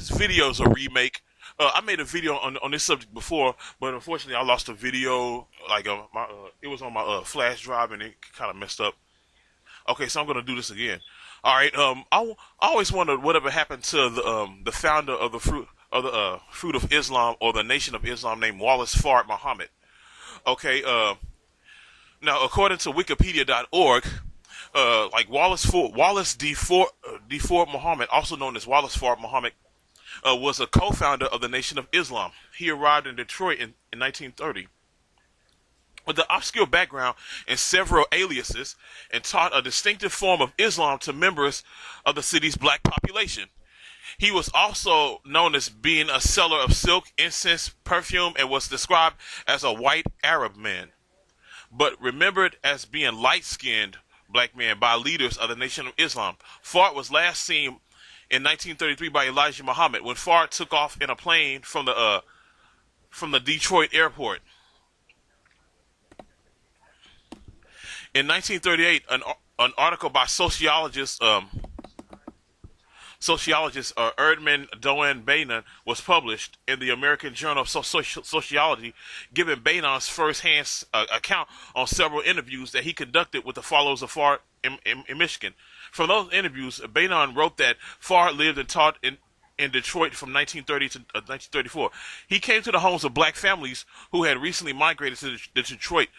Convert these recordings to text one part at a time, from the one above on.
this video is a remake. I made a video on this subject before, but unfortunately, I lost a video. Like it was on my flash drive, and it kind of messed up. Okay, so I'm gonna do this again. All right. I always wondered whatever happened to the founder of the fruit of Islam, or the Nation of Islam, named Wallace Fard Muhammad. Okay. Now, according to Wikipedia.org, like D. Ford Muhammad, also known as Wallace Fard Muhammad, was a co-founder of the Nation of Islam. He arrived in Detroit in 1930 with an obscure background and several aliases, and taught a distinctive form of Islam to members of the city's black population. He was also known as being a seller of silk, incense, perfume, and was described as a white Arab man, but remembered as being light-skinned black man by leaders of the Nation of Islam. Fard was last seen in 1933 by Elijah Muhammad when Fard took off in a plane from the Detroit airport. In 1938, an article by sociologist Erdman Doan Bainan was published in the American Journal of Sociology, giving Bainan's first-hand account on several interviews that he conducted with the followers of Fard in Michigan. From those interviews, Bainan wrote that Fard lived and taught in Detroit from 1930 to 1934. He came to the homes of black families who had recently migrated to Detroit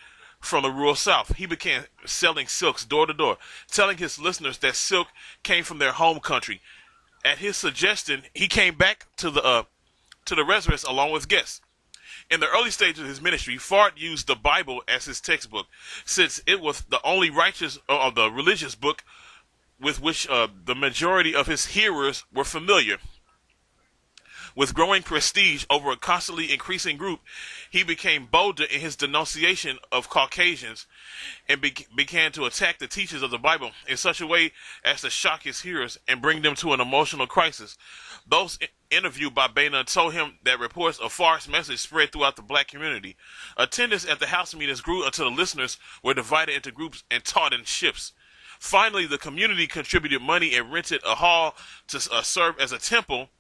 from the rural South. He began selling silks door to door, telling his listeners that silk came from their home country. At his suggestion, he came back to the residence along with guests. In the early stages of his ministry, Fard used the Bible as his textbook, since it was the only righteous of the religious book with which the majority of his hearers were familiar. With growing prestige over a constantly increasing group, he became bolder in his denunciation of Caucasians and began to attack the teachers of the Bible in such a way as to shock his hearers and bring them to an emotional crisis. Those interviewed by Bainan told him that reports of Fard's message spread throughout the black community. Attendance at the house meetings grew until the listeners were divided into groups and taught in shifts. Finally, the community contributed money and rented a hall to serve as a temple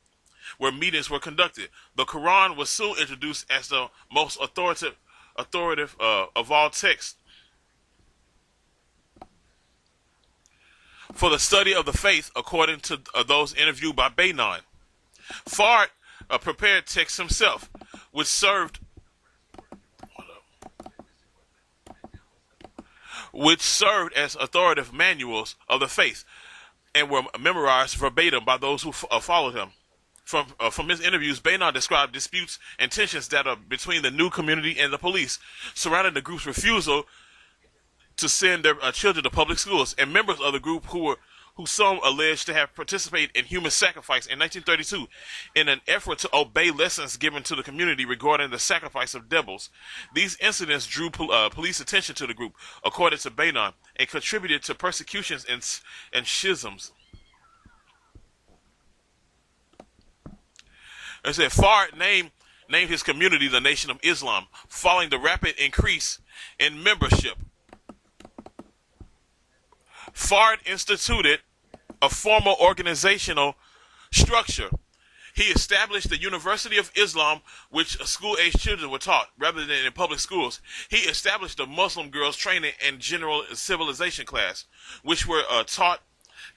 where meetings were conducted. The Quran was soon introduced as the most authoritative of all texts for the study of the faith, according to those interviewed by Bainan. Fard prepared texts himself, which served as authoritative manuals of the faith and were memorized verbatim by those who followed him. From his interviews, Bainan described disputes and tensions that are between the new community and the police, surrounding the group's refusal to send their children to public schools, and members of the group who some alleged to have participated in human sacrifice in 1932 in an effort to obey lessons given to the community regarding the sacrifice of devils. These incidents drew police attention to the group, according to Bainan, and contributed to persecutions and schisms. It said Fard named his community the Nation of Islam, following the rapid increase in membership. Fard instituted a formal organizational structure. He established the University of Islam, which school-age children were taught rather than in public schools. He established a Muslim girls training and general civilization class, which were taught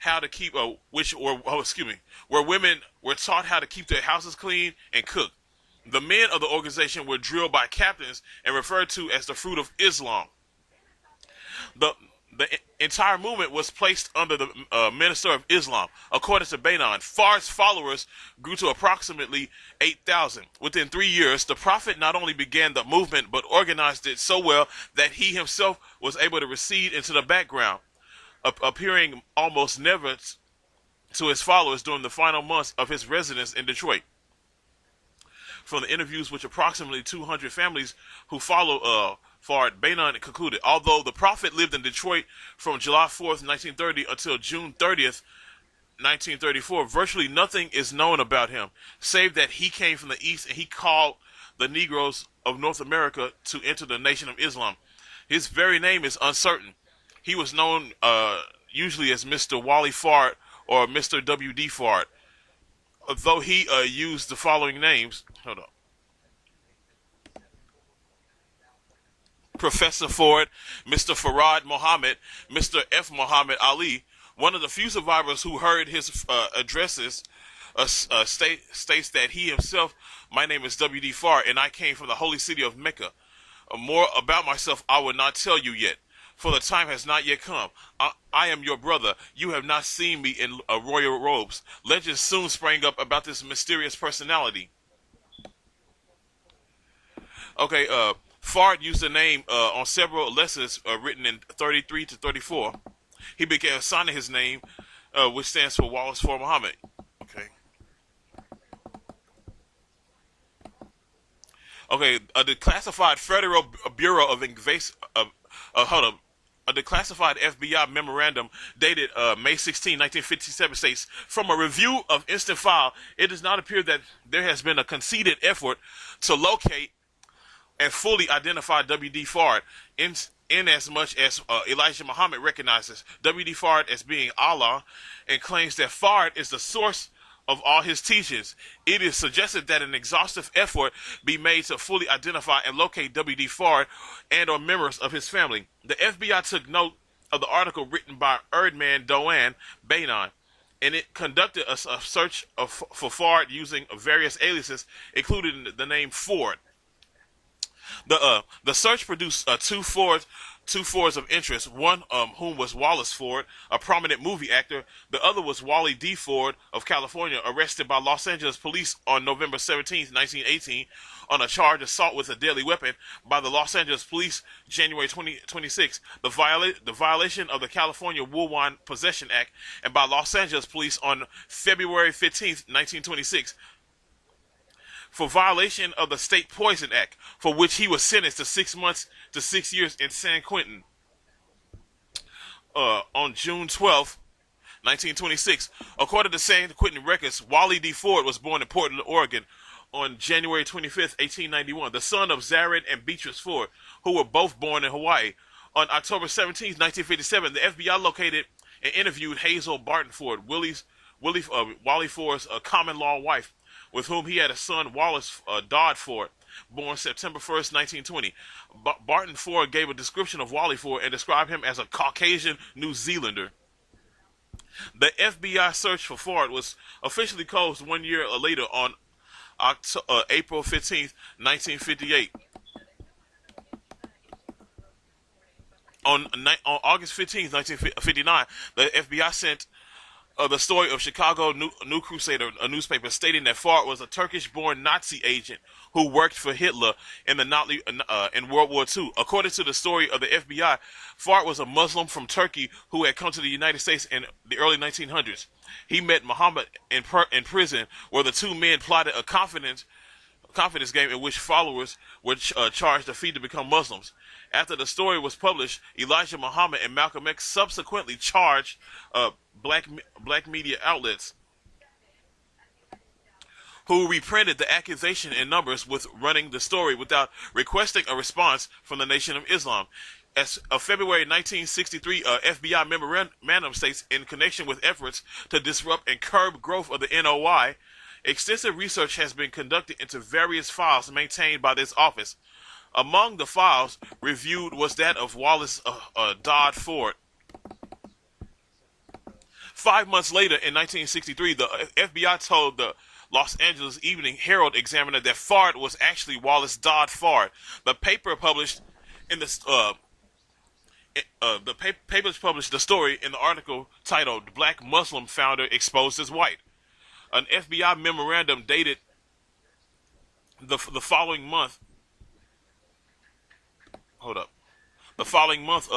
how to keep, where women were taught how to keep their houses clean and cook. The men of the organization were drilled by captains and referred to as the Fruit of Islam. The entire movement was placed under the Minister of Islam. According to Bainan, Fard's followers grew to approximately 8,000. Within 3 years, the Prophet not only began the movement, but organized it so well that he himself was able to recede into the background, appearing almost never to his followers during the final months of his residence in Detroit. From the interviews with approximately 200 families who followed Fard, Bainan concluded, although the Prophet lived in Detroit from July 4th, 1930 until June 30th, 1934, virtually nothing is known about him, save that he came from the East and he called the Negroes of North America to enter the Nation of Islam. His very name is uncertain. He was known usually as Mr. Wally Fard or Mr. W.D. Fard. though he used the following names. Hold on. Professor Ford, Mr. Farad Mohammed, Mr. F. Muhammad Ali, one of the few survivors who heard his addresses, states that he himself, my name is W.D. Fard, and I came from the holy city of Mecca. More about myself I will not tell you yet, for the time has not yet come. I am your brother. You have not seen me in royal robes. Legends soon sprang up about this mysterious personality. Okay, Fard used the name on several letters written in 33 to 34. He began signing his name, which stands for Wallace for Muhammad. Okay. Okay, a declassified Federal Bureau of hold on. A declassified FBI memorandum dated May 16, 1957 states, from a review of instant file, it does not appear that there has been a conceded effort to locate and fully identify W.D. Fard in as much as Elijah Muhammad recognizes W.D. Fard as being Allah and claims that Fard is the source of all his teachings. It is suggested that an exhaustive effort be made to fully identify and locate W.D. Fard and or members of his family. The FBI took note of the article written by Erdman Doan Bainon, and it conducted a search for Fard using various aliases, including the name Ford. The search produced two Fords of interest. One, whom was Wallace Ford, a prominent movie actor. The other was Wally D. Ford of California, arrested by Los Angeles police on November 17, 1918, on a charge of assault with a deadly weapon. By the Los Angeles police, January 2026, the violation of the California Wool Wine Possession Act, and by Los Angeles police on February 15, 1926. For violation of the State Poison Act, for which he was sentenced to 6 months to 6 years in San Quentin. On June 12, 1926, according to San Quentin records, Wally D. Ford was born in Portland, Oregon, on January 25, 1891, the son of Zared and Beatrice Ford, who were both born in Hawaii. On October 17, 1957, the FBI located and interviewed Hazel Barton Ford, Wally Ford's common law wife, with whom he had a son, Wallace Dodd Ford, born September 1st, 1920. Barton Ford gave a description of Wally Ford and described him as a Caucasian New Zealander. The FBI search for Ford was officially closed 1 year later on April 15th, 1958. On August 15th, 1959, the FBI sent the story of Chicago New Crusader, a newspaper, stating that Fard was a Turkish-born Nazi agent who worked for Hitler in in World War II. According to the story of the FBI, Fard was a Muslim from Turkey who had come to the United States in the early 1900s. He met Muhammad in prison, where the two men plotted a confidence game in which followers were charged a fee to become Muslims. After the story was published, Elijah Muhammad and Malcolm X subsequently charged black media outlets who reprinted the accusation in numbers with running the story without requesting a response from the Nation of Islam. As of February 1963, FBI memorandum states, in connection with efforts to disrupt and curb growth of the NOI, extensive research has been conducted into various files maintained by this office. Among the files reviewed was that of Wallace Dodd Ford. 5 months later, in 1963, the FBI told the Los Angeles Evening Herald Examiner that Fard was actually Wallace Dodd Fard. The paper published in papers published the story in the article titled "Black Muslim Founder Exposed as White." An FBI memorandum dated the following month. The following month,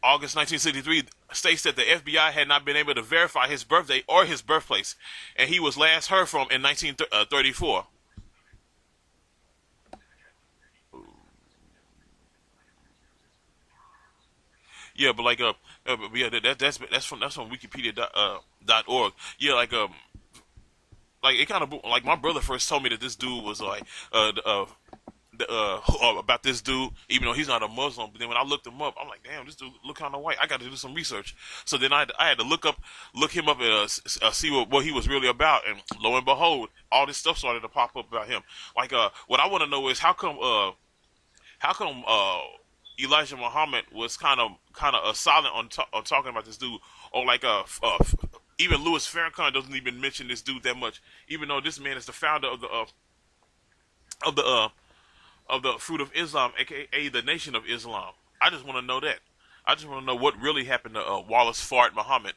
August 1963, states that the FBI had not been able to verify his birthday or his birthplace, and he was last heard from in 1934. Yeah, but yeah, that's from Wikipedia .org. Yeah, like it kind of like my brother first told me that this dude was like about this dude, even though he's not a Muslim. But then when I looked him up, I'm like, damn, this dude look kind of white. I got to do some research. So then I had to look him up and see what he was really about. And lo and behold, all this stuff started to pop up about him. Like, what I want to know is how come Elijah Muhammad was kind of silent on talking about this dude, or like even Louis Farrakhan doesn't even mention this dude that much, even though this man is the founder of the Fruit of Islam, aka the Nation of Islam. I just want to know that. I just want to know what really happened to Wallace Fard Muhammad.